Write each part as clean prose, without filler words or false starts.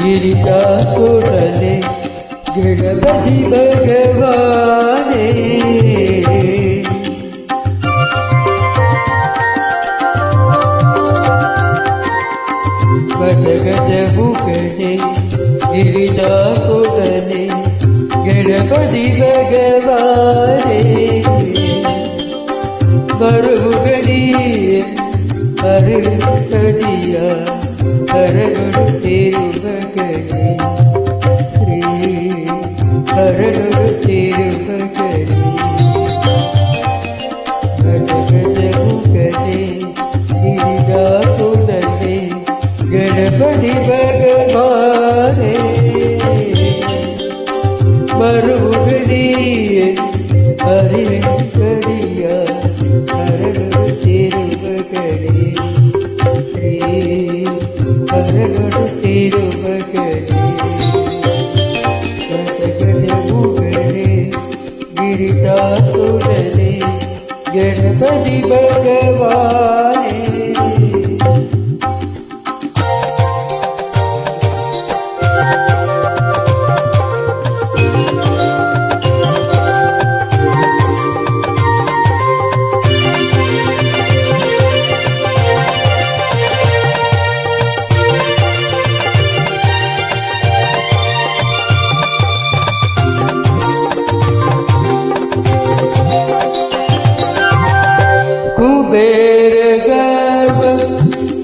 गिरिजापुरले गणपति भगवाने गज गज मुकने गिरिजापुरले गणपति भगवाने मरुगनी अरुगदिया हरगुरु तिरुमगनी श्री हरगुरु तिरुमगनी गज गज मुकने गिरिजापुरले गणपति भगवाने मरुगनी अरुगदिया हरगुरु तिरुमगनी श्री हरगुरु तिरुमगनी गज गज मुकने गिरिजापुरले गणपति भगवाने कुबेर गर्भ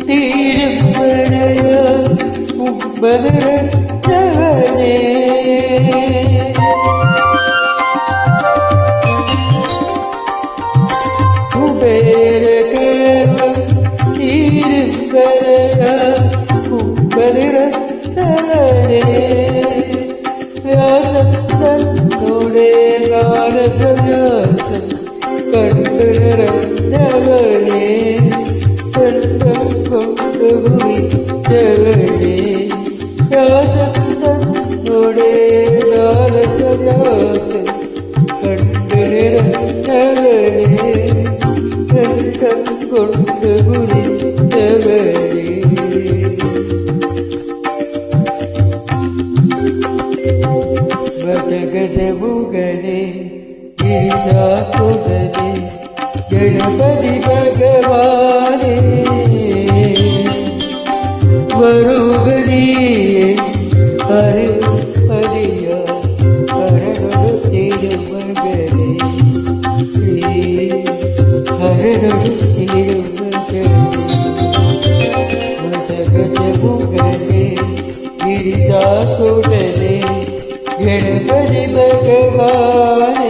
तिरुमलय कुंभरत्ने कुबेर गर्भ तिरुमलय कुंभरत्ने व्यासोडे गान सजासन कंडरत्ने कंडम कंडुरी जवने व्यासोडे गान सजासन कंडरत्ने कंडम कंडुरी जवने गज गज मुकने गिरिजापुरले गणपति भगवाने मरुगनी अरुगदिया हरगुरु तिरुमगनी श्री हरगुरु तिरुमगनी गज गज मुकने गिरिजापुरले गणपति भगवाने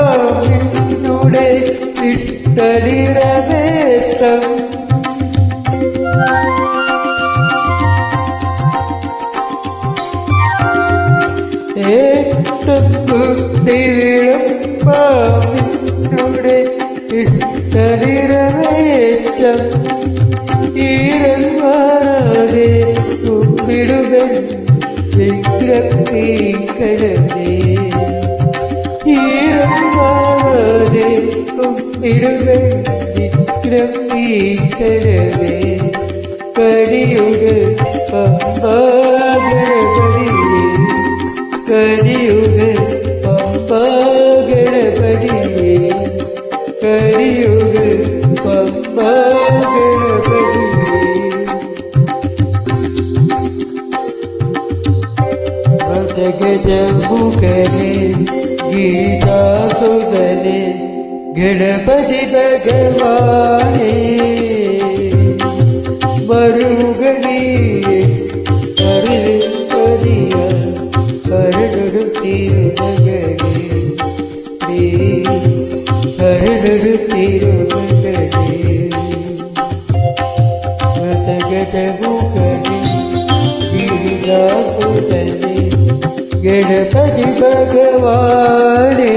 തിരുവിളമ്പാവിനുടെ ഇഷ്ടലിരവേറ്റം തിരുവിളമ്പാവിനുടെ ഇഷ്ടലിരവേറ്റം ഈരന്മാരെ കുപ്പിടുകൾ വിക്രമീ കടലേ ഈരന്മാരെ കുപ്പിടുകൾ വിക്രമീ കടലേ കടിയുക പമ്പാഗണപതിയേ കടിയുക പമ്പാഗണപതിയേ കടിയുക പമ്പാഗണപതിയേ गज गज मुकने गिरिजापुरले गणपति भगवाने मरुगनी अरुगदिया हरगुरु तिरुमगनी श्री हरगुरु तिरुमगनी गज गज मुकने गिरिजापुरले गणपति भगवाने